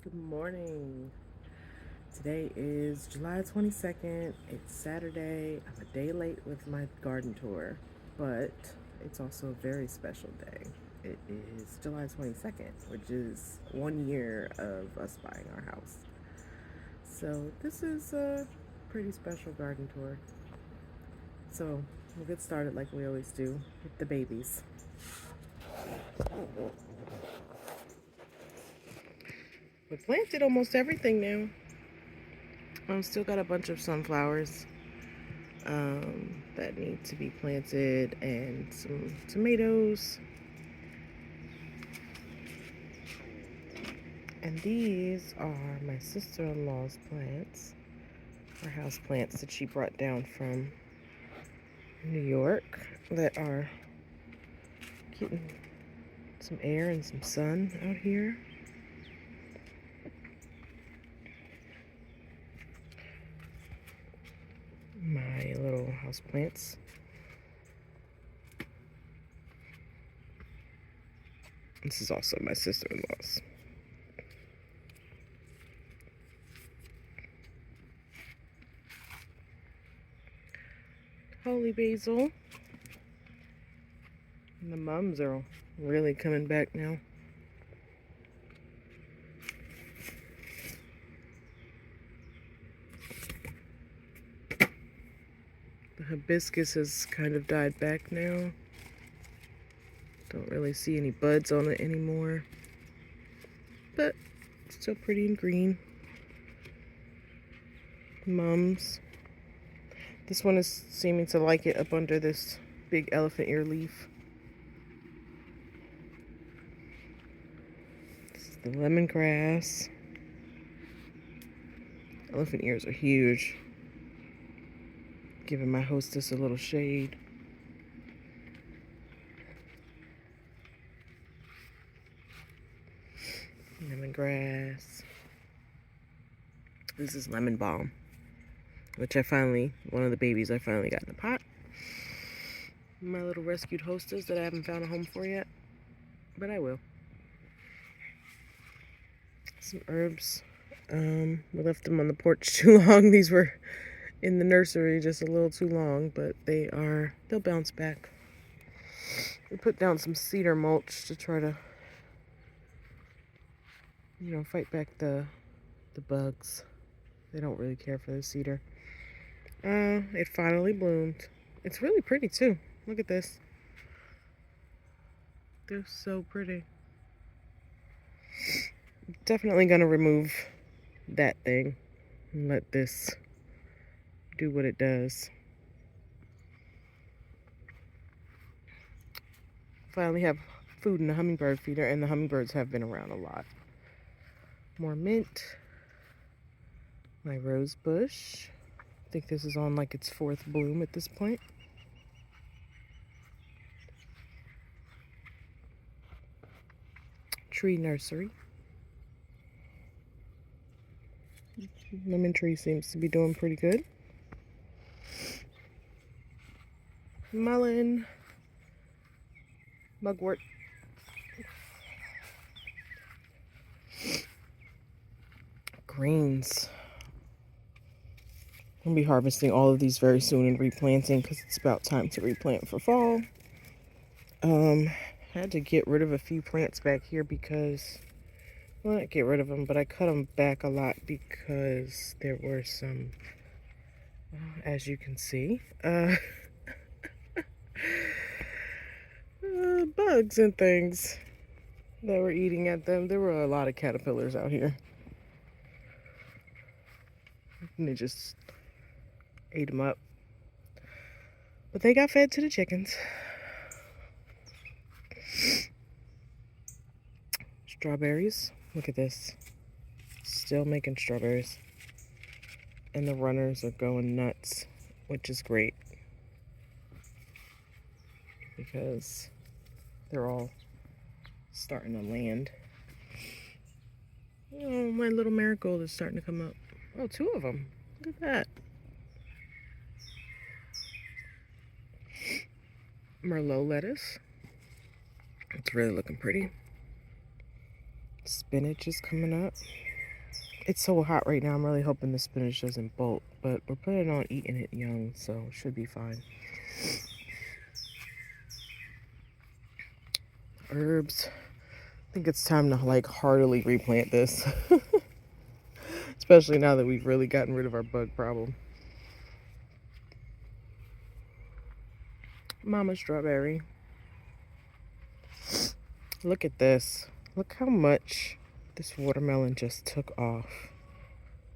Good morning. Today is July 22nd. It's Saturday. I'm a day late with my garden tour, but it's also a very special day. It is July 22nd, which is 1 year of us buying our house. So, this is a pretty special garden tour. So, we'll get started like we always do with the babies. We planted almost everything now. I've still got a bunch of sunflowers that need to be planted, and some tomatoes. And these are my sister-in-law's plants, her house plants that she brought down from New York that are getting some air and some sun out here. My little house plants. This is also my sister-in-law's. Holy basil. And the mums are really coming back now. The hibiscus has kind of died back now. Don't really see any buds on it anymore, but it's still pretty and green. Mums. This one is seeming to like it up under this big elephant ear leaf. This is the lemongrass. Elephant ears are huge, giving my hostess a little shade. Lemongrass. This is lemon balm, which one of the babies I finally got in a pot. My little rescued hostess that I haven't found a home for yet, but I will. Some herbs. We left them on the porch too long. These were in the nursery just a little too long, but they'll bounce back. We put down some cedar mulch to try to, fight back the bugs. They don't really care for the cedar. It finally bloomed. It's really pretty too. Look at this. They're so pretty. Definitely gonna remove that thing and let this do what it does. Finally have food in the hummingbird feeder, and the hummingbirds have been around a lot. More mint. My rose bush. I think this is on like its 4th bloom at this point. Tree nursery. Lemon tree seems to be doing pretty good. Mullein. Mugwort. Greens. I'll be harvesting all of these very soon and replanting because it's about time to replant for fall. Had to get rid of a few plants back here because, well, not get rid of them, but I cut them back a lot because there were some, as you can see, bugs and things that were eating at them. There were a lot of caterpillars out here, and they just ate them up. But they got fed to the chickens. Strawberries. Look at this. Still making strawberries. And the runners are going nuts, which is great, because they're all starting to land. Oh, my little marigold is starting to come up. Oh, 2 of them. Look at that. Merlot lettuce. It's really looking pretty. Spinach is coming up. It's so hot right now. I'm really hoping the spinach doesn't bolt, but we're planning on eating it young, so it should be fine. Herbs. I think it's time to like heartily replant this. Especially now that we've really gotten rid of our bug problem. Mama strawberry. Look at this. Look how much this watermelon just took off.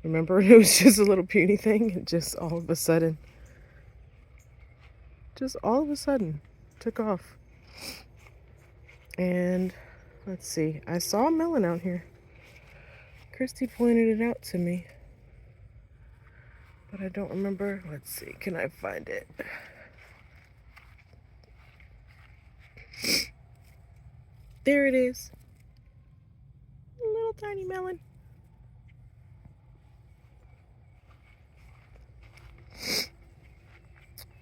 Remember, it was just a little puny thing, and just all of a sudden took off. And let's see, I saw a melon out here. Christy pointed it out to me, but I don't remember. Let's see, can I find it? There it is. A little tiny melon.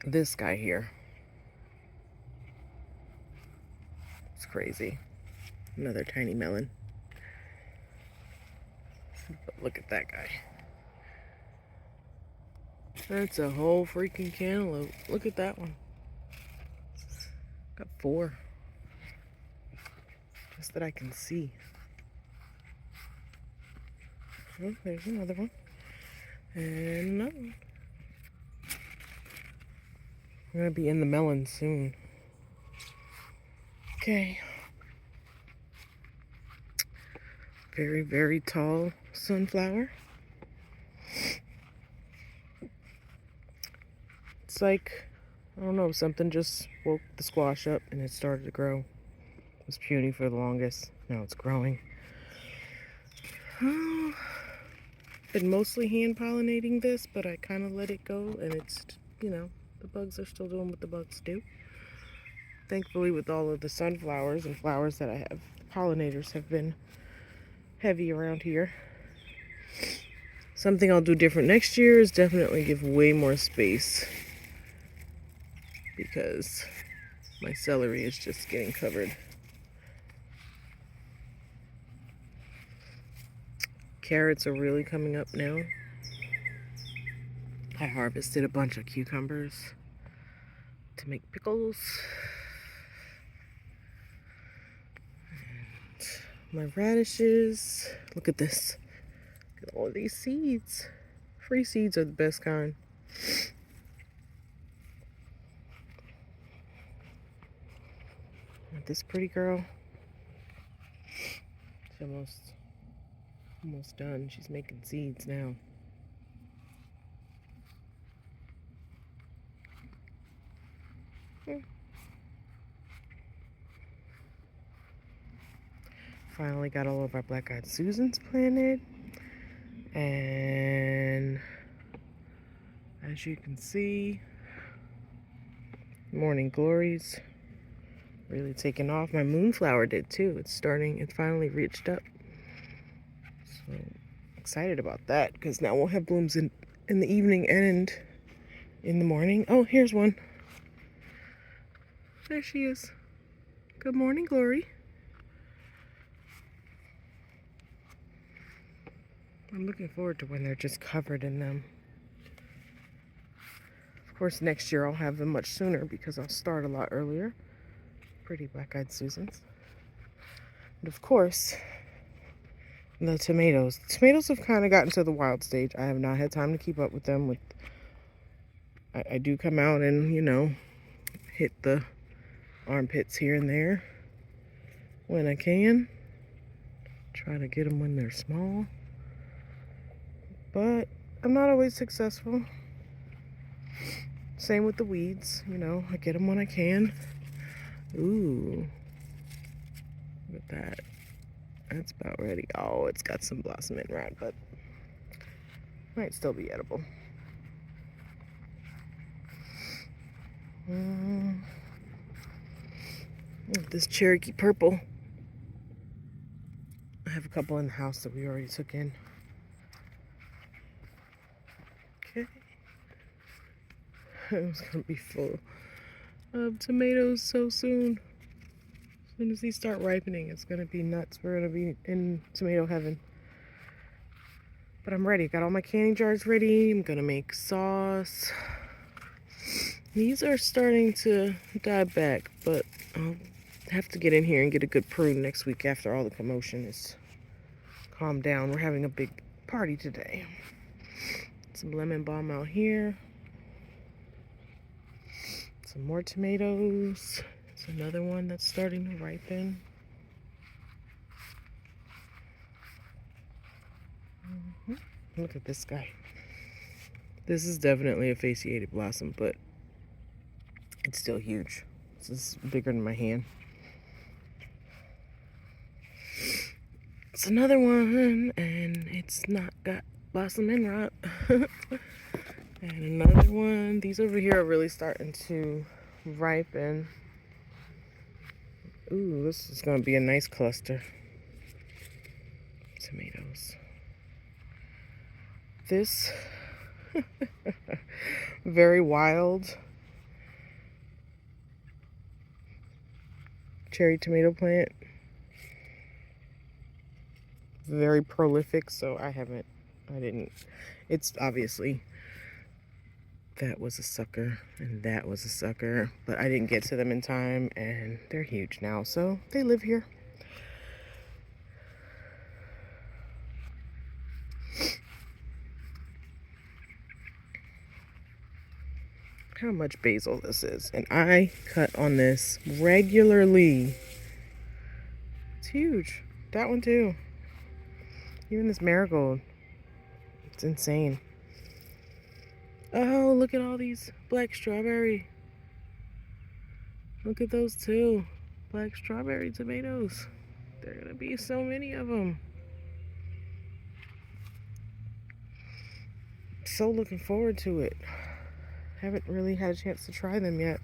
This guy here. It's crazy. Another tiny melon. But look at that guy. That's a whole freaking cantaloupe. Look at that one. Got 4. Just that I can see. Oh, there's another one. And another one. I'm gonna be in the melon soon. Okay. Very, very tall sunflower. It's like, I don't know, something just woke the squash up and it started to grow. It was puny for the longest. Now it's growing. Been mostly hand pollinating this, but I kind of let it go, and it's, you know, the bugs are still doing what the bugs do. Thankfully, with all of the sunflowers and flowers that I have, pollinators have been heavy around here. Something I'll do different next year is definitely give way more space, because my celery is just getting covered. Carrots are really coming up now. I harvested a bunch of cucumbers to make pickles. And my radishes. Look at this. Look at all of these seeds. Free seeds are the best kind. This pretty girl. She's almost done. She's making seeds now. Finally got all of our black-eyed Susans planted. And as you can see, morning glories really taking off. My moonflower did too. It finally reached up. So excited about that, because now we'll have blooms in the evening and in the morning. Oh, here's one. There she is. Good morning, Glory. I'm looking forward to when they're just covered in them. Of course, next year I'll have them much sooner because I'll start a lot earlier. Pretty black-eyed Susans. And of course, the tomatoes. The tomatoes have kind of gotten to the wild stage. I have not had time to keep up with them. I do come out and, you know, hit the armpits here and there when I can. Try to get them when they're small. But I'm not always successful. Same with the weeds, you know, I get them when I can. Ooh, look at that. That's about ready. Oh, it's got some blossom in red, but might still be edible. This Cherokee purple. I have a couple in the house that we already took in. Okay. It's gonna be full of tomatoes so soon. As soon as these start ripening, it's gonna be nuts. We're gonna be in tomato heaven. But I'm ready. Got all my canning jars ready. I'm gonna make sauce. These are starting to die back, but I'll have to get in here and get a good prune next week after all the commotion is calmed down. We're having a big party today. Some lemon balm out here. Some more tomatoes. It's another one that's starting to ripen. Look at this guy. This is definitely a fasciated blossom, but it's still huge. This is bigger than my hand. It's another one, and it's not got blossom end rot. And another one. These over here are really starting to ripen. Ooh, this is going to be a nice cluster. Tomatoes. This very wild cherry tomato plant. Very prolific, so it's obviously, that was a sucker and that was a sucker, but I didn't get to them in time, and they're huge now, so they live here. How much basil this is, and I cut on this regularly. It's huge. That one too. Even this marigold. It's insane. Oh, look at all these black strawberry. Look at those too. Black strawberry tomatoes. There are gonna be so many of them. So looking forward to it. Haven't really had a chance to try them yet.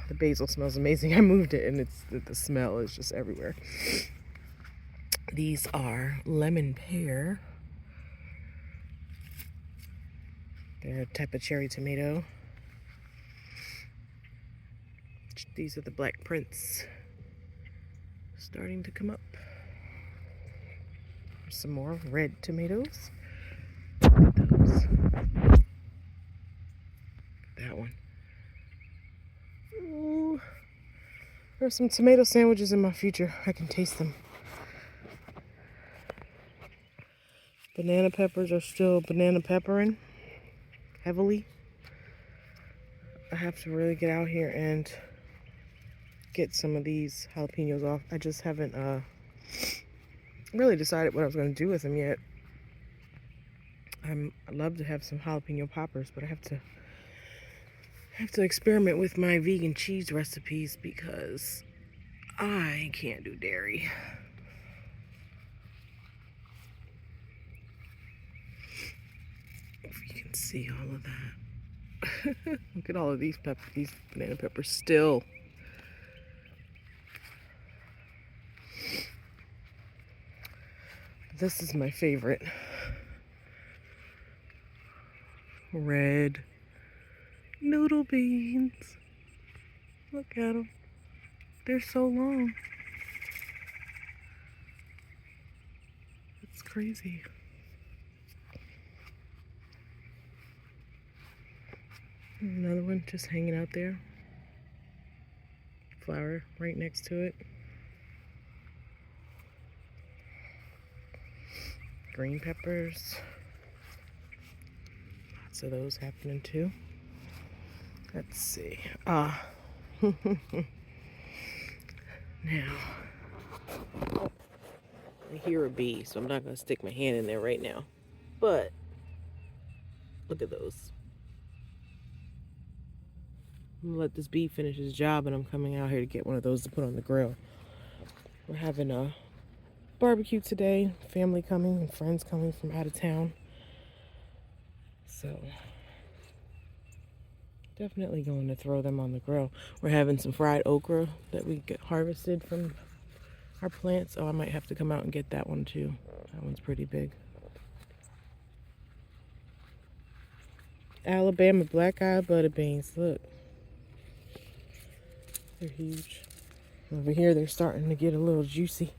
The basil smells amazing. I moved it, and the smell is just everywhere. These are lemon pear. They're a type of cherry tomato. These are the black prince. Starting to come up. There's some more red tomatoes. Look at those. That one. Ooh. There's some tomato sandwiches in my future. I can taste them. Banana peppers are still banana peppering heavily. I have to really get out here and get some of these jalapenos off. I just haven't really decided what I was going to do with them yet. I'd love to have some jalapeno poppers, but I have to experiment with my vegan cheese recipes because I can't do dairy. If you can see all of that. Look at all of these banana peppers still. This is my favorite. Red noodle beans. Look at them. They're so long. It's crazy. Another one just hanging out there. Flower right next to it. Green peppers. Lots of those happening too. Let's see. Now, I hear a bee, so I'm not going to stick my hand in there right now. But look at those. I'm going to let this bee finish his job, and I'm coming out here to get one of those to put on the grill. We're having a barbecue today. Family coming and friends coming from out of town. So definitely going to throw them on the grill. We're having some fried okra that we get harvested from our plants. So I might have to come out and get that one too. That one's pretty big. Alabama black-eyed butter beans. Look. They're huge. Over here they're starting to get a little juicy.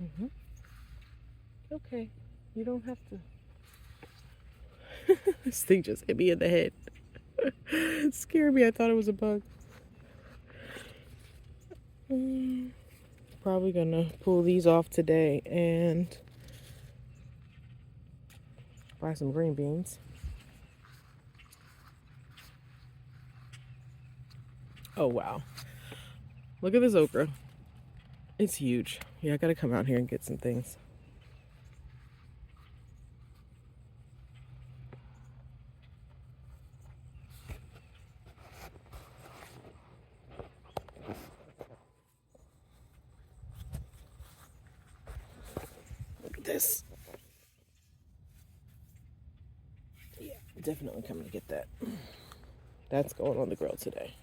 Mm-hmm. Okay, you don't have to. This thing just hit me in the head. It scared me. I thought it was a bug. Probably gonna pull these off today and buy some green beans. Oh wow. Look at this okra. It's huge. Yeah, I gotta come out here and get some things. Look at this. Yeah, definitely coming to get that. That's going on the grill today.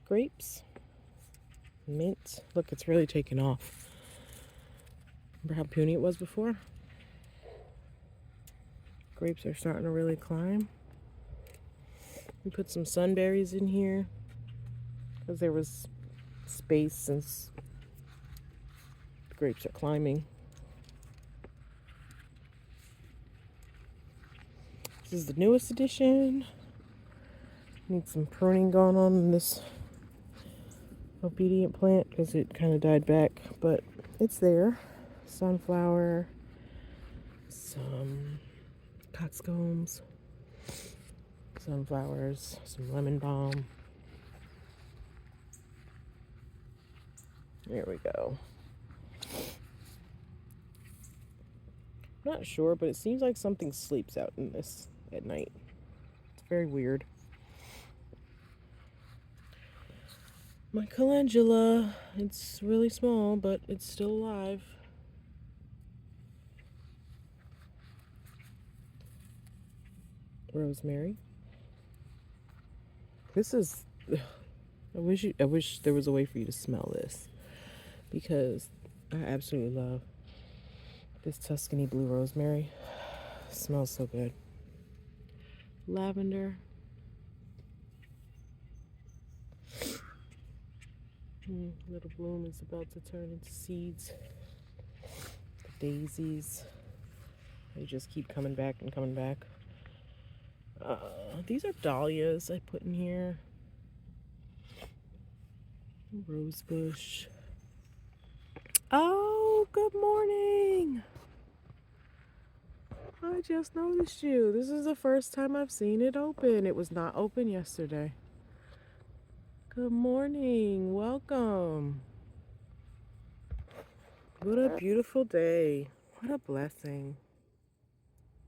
Grapes, mint. Look, it's really taken off. Remember how puny it was before? Grapes are starting to really climb. We put some sunberries in here because there was space since the grapes are climbing. This is the newest edition. Need some pruning going on in this obedient plant because it kind of died back, but it's there. Sunflower, some coxcombs, sunflowers, some lemon balm. There we go. Not sure, but it seems like something sleeps out in this at night. It's very weird. My calendula, it's really small, but it's still alive. Rosemary. This is, I wish there was a way for you to smell this because I absolutely love this Tuscany blue rosemary. It smells so good. Lavender. Little bloom is about to turn into seeds. The daisies. They just keep coming back and coming back. These are dahlias I put in here. Rose bush. Oh, good morning. I just noticed you. This is the first time I've seen it open. It was not open yesterday. Good morning. Welcome. What a beautiful day. What a blessing.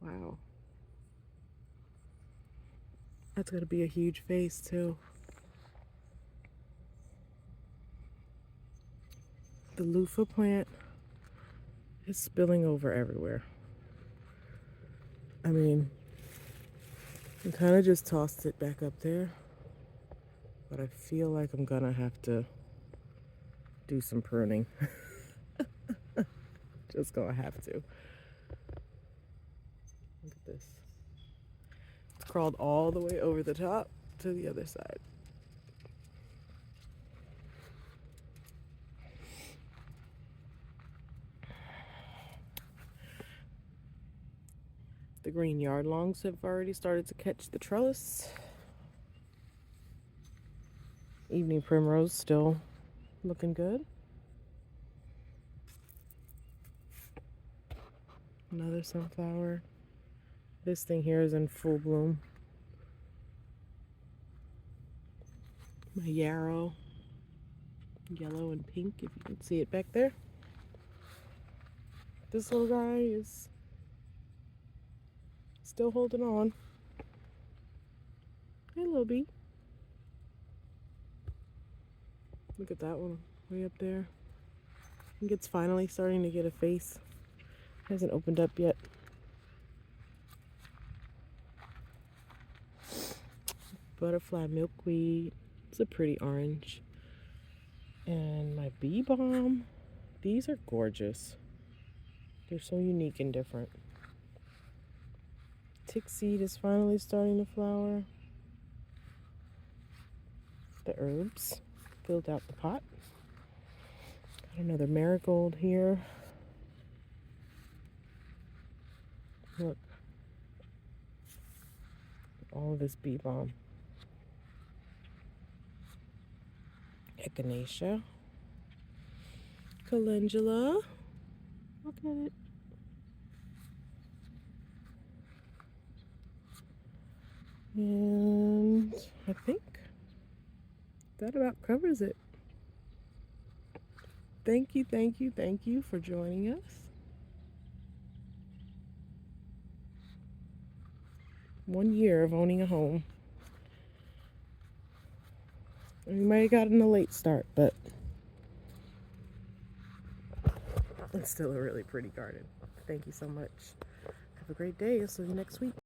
Wow. That's going to be a huge vase, too. The loofah plant is spilling over everywhere. I mean, I kind of just tossed it back up there, but I feel like I'm going to have to do some pruning. Just going to have to. Look at this. It's crawled all the way over the top to the other side. The green yard longs have already started to catch the trellis. Evening primrose still looking good. Another sunflower. This thing here is in full bloom. My yarrow, yellow and pink, if you can see it back there. This little guy is still holding on. Hey, little bee. Look at that one way up there. I think it's finally starting to get a face. Hasn't opened up yet. Butterfly milkweed. It's a pretty orange. And my bee balm. These are gorgeous. They're so unique and different. Tick seed is finally starting to flower. The herbs filled out the pot. Another marigold here. Look, all of this bee balm. Echinacea. Calendula. Look at it. And I think that about covers it. Thank you, thank you, thank you for joining us. 1 year of owning a home. We might have gotten a late start, but it's still a really pretty garden. Thank you so much. Have a great day. I'll see you next week.